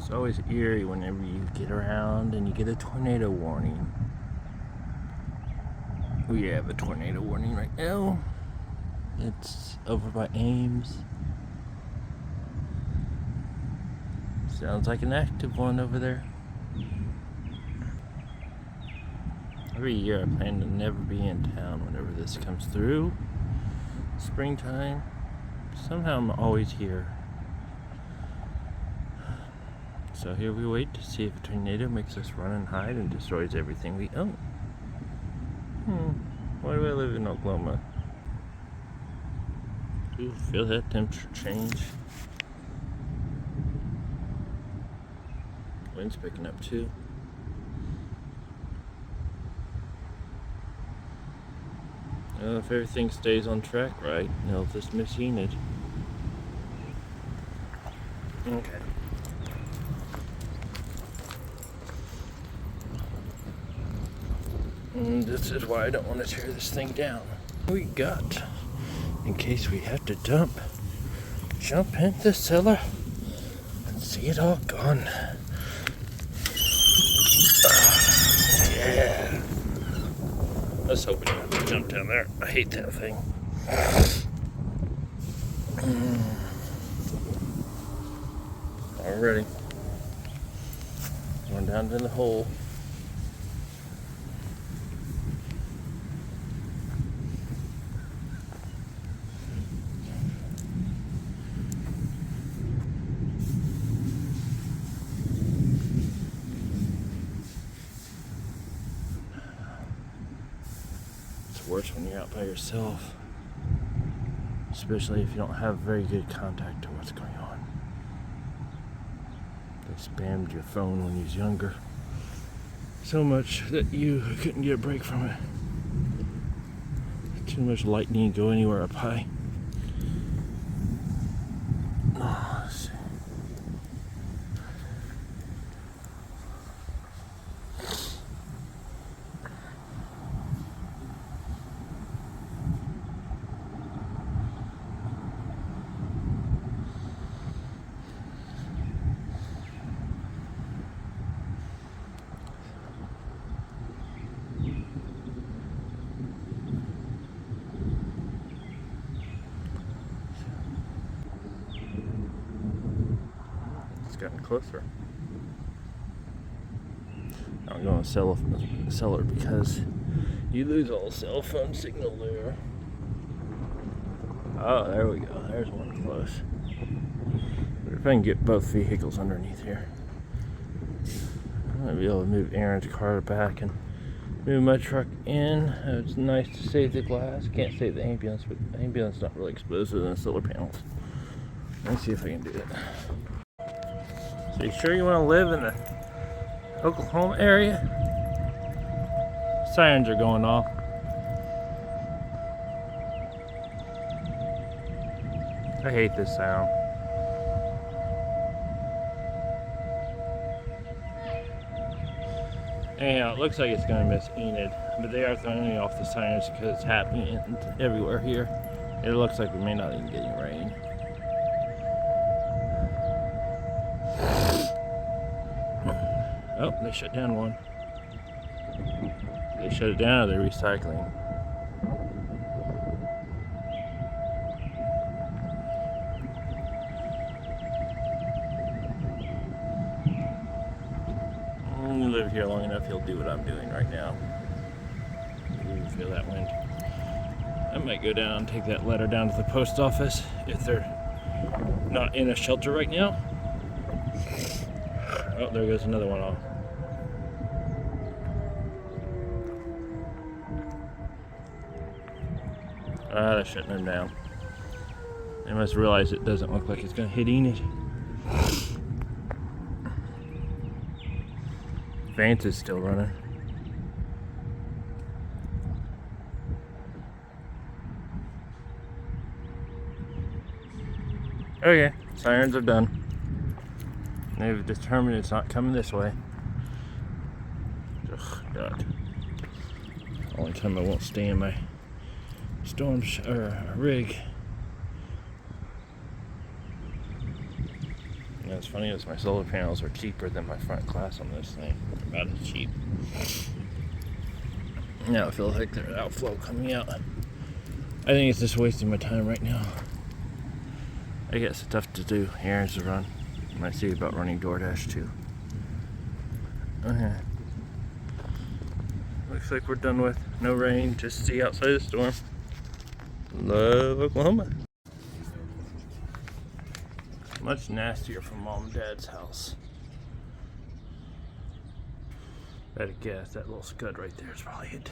It's always eerie whenever you get around and you get a tornado warning. We have a tornado warning right now. It's over by Ames. Sounds like an active one over there. Every year I plan to never be in town whenever this comes through. Springtime. Somehow I'm always here. So here we wait to see if a tornado makes us run and hide and destroys everything we own. Why do I live in Oklahoma? Ooh, feel that temperature change. Wind's picking up too. Well, if everything stays on track right, they'll just miss Enid. Okay. And this is why I don't want to tear this thing down. We got, in case we have to dump, jump in the cellar and see it all gone. Yeah. Let's hope we don't have to jump down there. I hate that thing. Already. Going down to the hole. Worse when you're out by yourself, especially if you don't have very good contact to what's going on. They spammed your phone when you was younger so much that you couldn't get a break from it. Too much lightning go anywhere up high. Let's see. Gotten closer. I'm going to cellar because you lose all cell phone signal there. Oh, there we go. There's one close. If I can get both vehicles underneath here, I'm going to be able to move Aaron's car back and move my truck in. It's nice to save the glass. Can't save the ambulance, but the ambulance is not really explosive than the solar panels. Let me see if I can do it. So you sure you want to live in the Oklahoma area? Sirens are going off. I hate this sound. Anyhow, it looks like it's going to miss Enid, but they are throwing off the sirens because it's happening everywhere here. It looks like we may not even get any rain. Oh, they shut down one. They shut it down, or they're recycling. When you live here long enough, you'll do what I'm doing right now. You can feel that wind. I might go down and take that letter down to the post office if they're not in a shelter right now. Oh, there goes another one off. They're shutting them down. They must realize it doesn't look like it's going to hit Enid. Vance is still running. Okay, sirens are done. They've determined it's not coming this way. Ugh, God. Only time I won't stay in my rig. You know, it's funny is my solar panels are cheaper than my front glass on this thing. They're about as cheap. Now it feels like there's outflow coming out. I think it's just wasting my time right now. I got stuff to do, errands to run. I might see about running DoorDash too. Okay. Looks like we're done with no rain, just see outside the storm. Love Oklahoma. Much nastier from Mom and Dad's house. I'd guess that little scud right there is probably it.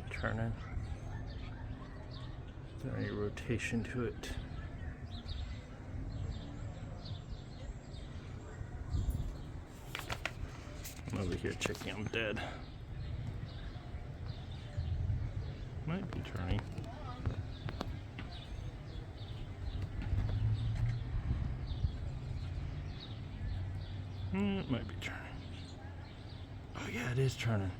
Turning. Is there any rotation to it? I'm over here checking on Dad. Might be turning. It might be turning. Oh yeah, it is turning.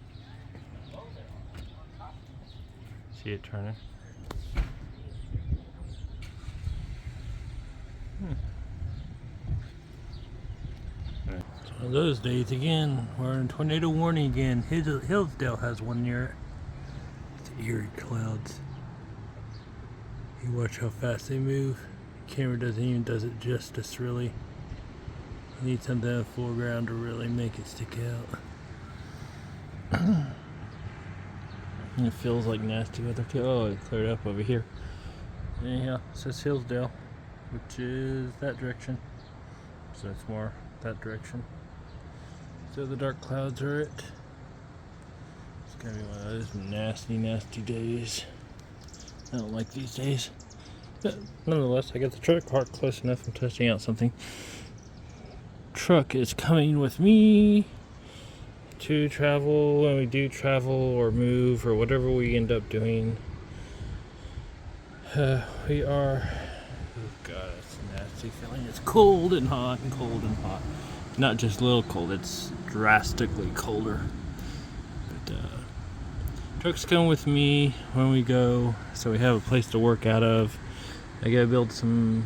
See it turning? It's one of those days again. We're in tornado warning again. Hillsdale has one near it. It's eerie clouds. You watch how fast they move. The camera doesn't even does it justice really. You need something in the foreground to really make it stick out. It feels like nasty weather too. Oh, it cleared up over here. Anyhow, it says Hillsdale, which is that direction. So it's more that direction. So the dark clouds are it. It's gonna be one of those nasty, nasty days. I don't like these days. But nonetheless, I got the truck parked close enough. I'm testing out something. Truck is coming with me to travel when we do travel or move or whatever we end up doing. We are, oh god, it's a nasty feeling. It's cold and hot and cold and hot. Not just a little cold, it's drastically colder. But truck's coming with me when we go, so we have a place to work out of. I gotta build some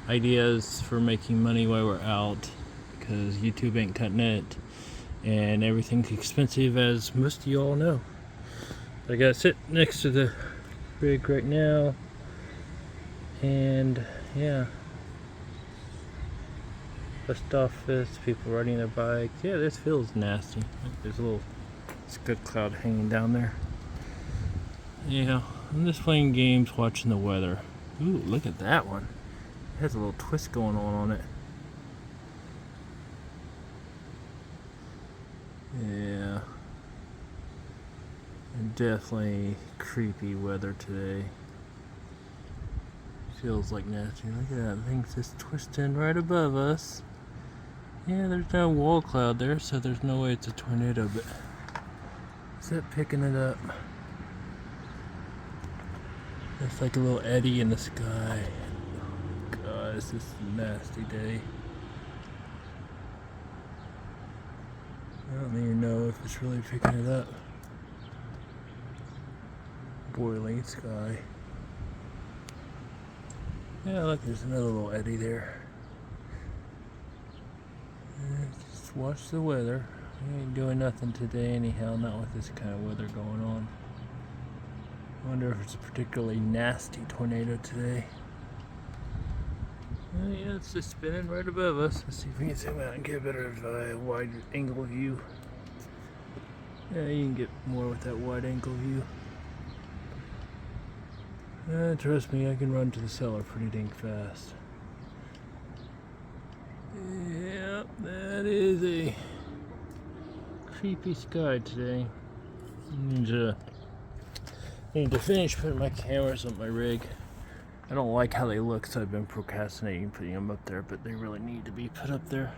ideas for making money while we're out, because YouTube ain't cutting it. And everything's expensive, as most of you all know. I gotta sit next to the rig right now, and yeah, post office, people riding their bikes. Yeah, this feels nasty. There's a little scud cloud hanging down there. Yeah, I'm just playing games, watching the weather. Ooh, look at that one. It has a little twist going on it. Yeah, definitely creepy weather today. Feels like nasty. Look at that, thing's just twisting right above us. Yeah, there's no wall cloud there, so there's no way it's a tornado, but is that picking it up? It's like a little eddy in the sky. Oh god, this is a nasty day. I don't even know if it's really picking it up. Boiling sky. Yeah, look, there's another little eddy there. Just watch the weather. We ain't doing nothing today anyhow, not with this kind of weather going on. I wonder if it's a particularly nasty tornado today. Yeah, it's just spinning right above us. Let's see if we can zoom out and get a better wide angle view. Yeah, you can get more with that wide angle view. Trust me, I can run to the cellar pretty dang fast. Yep, that is a creepy sky today. Need to finish putting my cameras on my rig. I don't like how they look, so I've been procrastinating putting them up there, but they really need to be put up there.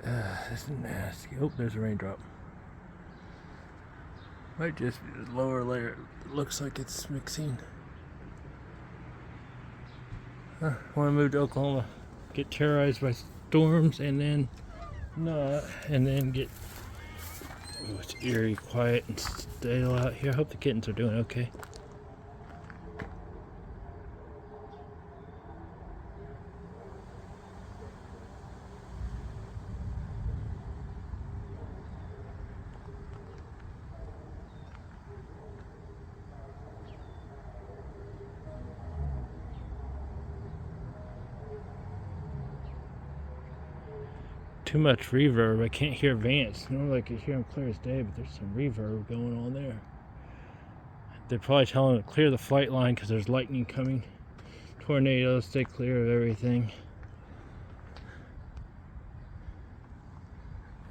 This is nasty. Oh, there's a raindrop. Might just be the lower layer. It looks like it's mixing. I want to move to Oklahoma, get terrorized by storms, and then not, and then get. Oh, it's eerie, quiet, and still out here. I hope the kittens are doing okay. too much reverb. I can't hear Vance. Normally I can hear him clear as day, but there's some reverb going on there. They're probably telling him to clear the flight line because there's lightning coming. Tornadoes, stay clear of everything.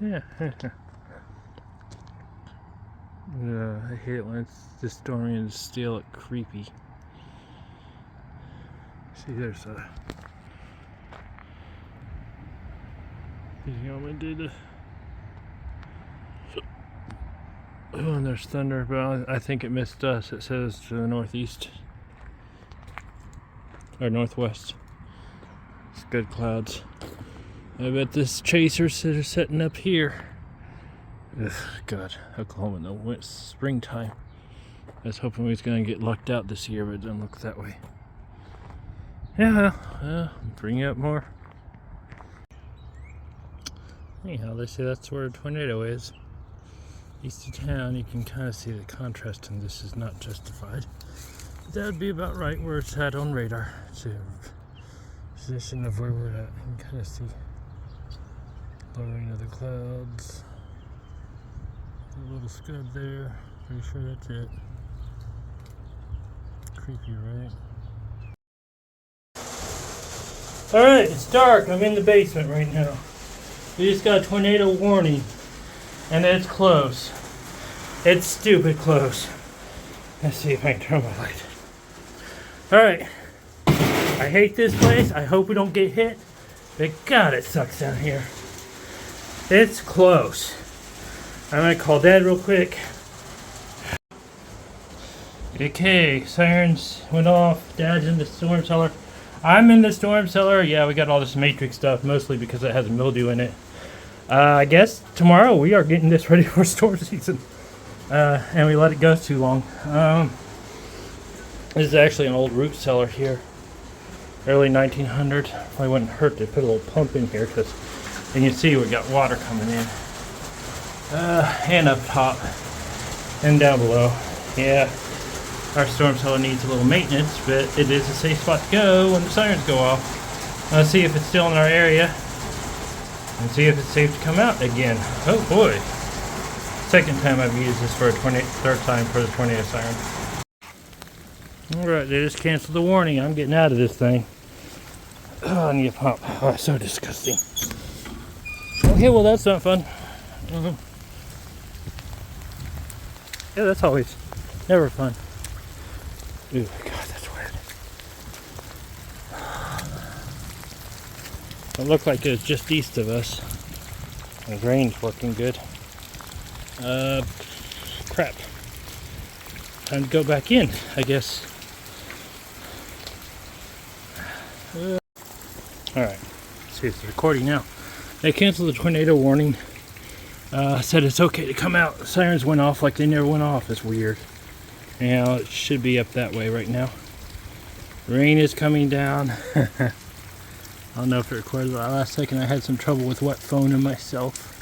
Yeah. I hate it when it's this stormy and still creepy. See, there's a... You know, we do the... Oh, and there's thunder, but I think it missed us. It says to the northeast. Or northwest. It's good clouds. I bet this chasers that are setting up here. Ugh, God, Oklahoma in the springtime. I was hoping we was gonna get lucked out this year, but it doesn't look that way. Yeah, bring up more. Anyhow, they say that's where a tornado is. East of town, you can kind of see the contrast, and this is not justified. But that would be about right where it's at on radar. It's a position of where we're at. You can kind of see lowering of the clouds. A little scud there. Pretty sure that's it. Creepy, right? Alright, it's dark. I'm in the basement right now. We just got a tornado warning. And it's close. It's stupid close. Let's see if I can turn my light. Alright. I hate this place. I hope we don't get hit. But God, it sucks down here. It's close. I'm gonna call Dad real quick. Okay, sirens went off. Dad's in the storm cellar. I'm in the storm cellar. Yeah, we got all this matrix stuff, mostly because it has mildew in it. I guess tomorrow we are getting this ready for storm season. And we let it go too long. This is actually an old root cellar here. Early 1900. Probably wouldn't hurt to put a little pump in here, because you can see we got water coming in. And up top. And down below. Yeah. Our storm cellar needs a little maintenance, but it is a safe spot to go when the sirens go off. Let's see if it's still in our area. And see if it's safe to come out again. Oh boy. Second time I've used this for a third time for the tornado siren. Alright, they just canceled the warning. I'm getting out of this thing. Oh, I need a pump. Oh, it's so disgusting. Okay, well that's not fun. Yeah, that's always never fun. Ooh, God, that's weird. It looked like it was just east of us. The rain's working good. Crap. Time to go back in, I guess. Alright, see if it's recording now. They canceled the tornado warning. Said it's okay to come out. The sirens went off like they never went off. It's weird. You know, it should be up that way right now. Rain is coming down. I don't know if it recorded, but last second I had some trouble with wet phone and myself.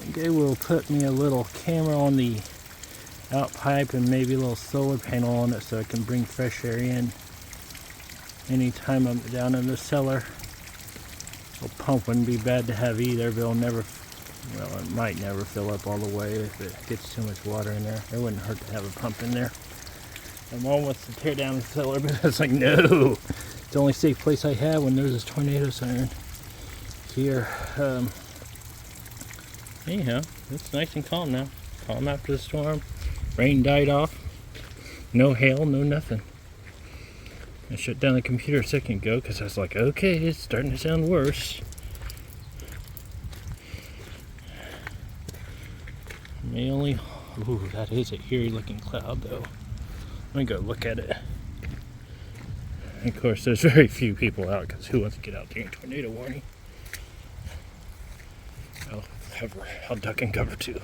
I think they will put me a little camera on the out pipe and maybe a little solar panel on it so I can bring fresh air in anytime I'm down in the cellar. A pump wouldn't be bad to have either, but it'll never, well, it might never fill up all the way if it gets too much water in there. It wouldn't hurt to have a pump in there. My mom wants to tear down the cellar, but I was like, no. It's the only safe place I have when there's this tornado siren here. Anyhow, it's nice and calm now. Calm after the storm. Rain died off. No hail, no nothing. I shut down the computer a second ago because I was like, okay, it's starting to sound worse. May only... Ooh, that is an eerie looking cloud though. Let me go look at it. And of course, there's very few people out because who wants to get out during tornado warning? I'll duck and cover too.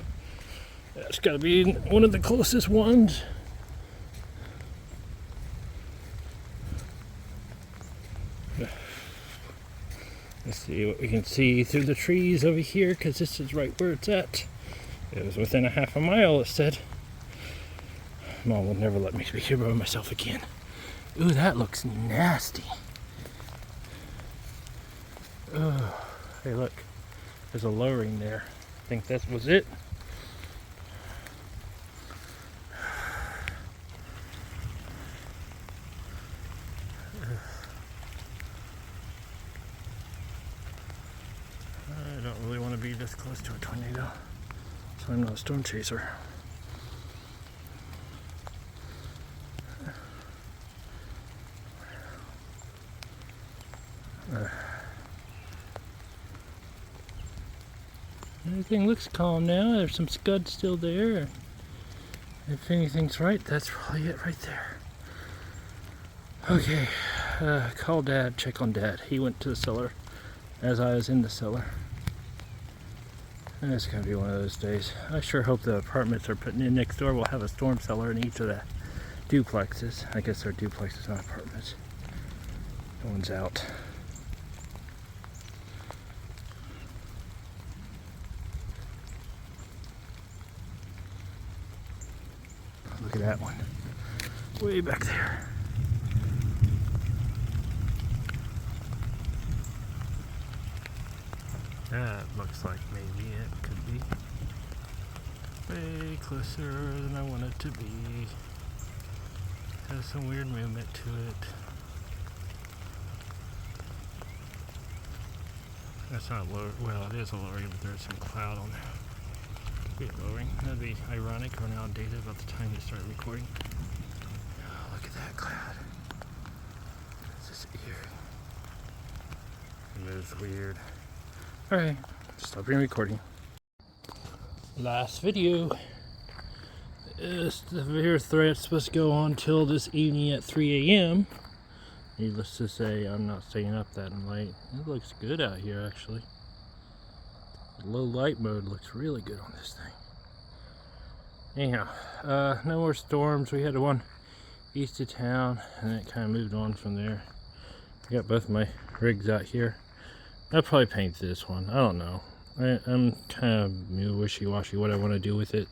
That's got to be one of the closest ones. Let's see what we can see through the trees over here, because this is right where it's at. It was within a half a mile, it said. Mom will never let me be here by myself again. Ooh, that looks nasty. Oh, hey look. There's a lowering there. I think that was it. I don't really want to be this close to a tornado, so I'm not a storm chaser. Everything looks calm now. There's some scud still there. If anything's right, that's probably it right there. Okay, call Dad, check on Dad. He went to the cellar as I was in the cellar. And it's gonna be one of those days. I sure hope the apartments they're putting in next door will have a storm cellar in each of the duplexes. I guess they're duplexes, not apartments. No one's out. Look at that one. Way back there. That looks like maybe it could be way closer than I want it to be. Has some weird movement to it. That's not low. Well, it is a lowering, but there's some cloud on there. Could be lowering. That'd be ironic or outdated about the time you start recording. Oh, look at that cloud. It's just eerie. It moves weird. Alright, stop recording. Last video. The severe threat's supposed to go on till this evening at 3 a.m. Needless to say, I'm not staying up that late. It looks good out here, actually. The low light mode looks really good on this thing. Anyhow, no more storms. We had one east of town, and it kind of moved on from there. I got both my rigs out here. I'll probably paint this one. I don't know. I'm kind of wishy-washy what I want to do with it.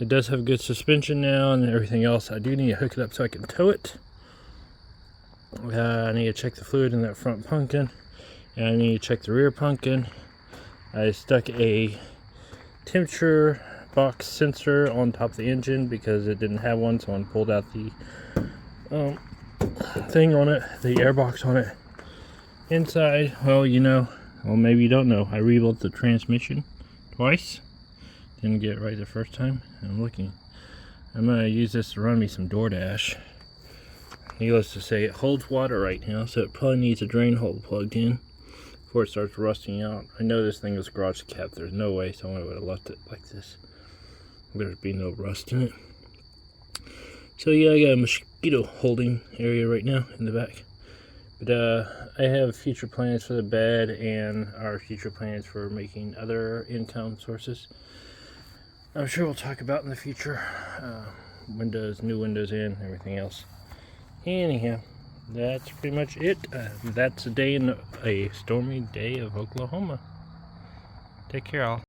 It does have good suspension now and everything else. I do need to hook it up so I can tow it. I need to check the fluid in that front pumpkin. And I need to check the rear pumpkin. I stuck a temperature box sensor on top of the engine because it didn't have one, so I pulled out the thing on it, the air box on it. Inside, well, maybe you don't know, I rebuilt the transmission twice. Didn't get it right the first time. I'm going to use this to run me some DoorDash. Needless to say, it holds water right now, so it probably needs a drain hole plugged in before it starts rusting out. I know this thing was garage kept. There's no way someone would have left it like this. There'd be no rust in it. So yeah, I got a mosquito holding area right now in the back. But I have future plans for the bed and our future plans for making other income sources. I'm sure we'll talk about in the future. Windows, new windows in, everything else. Anyhow, that's pretty much it. That's a day in a stormy day of Oklahoma. Take care, all.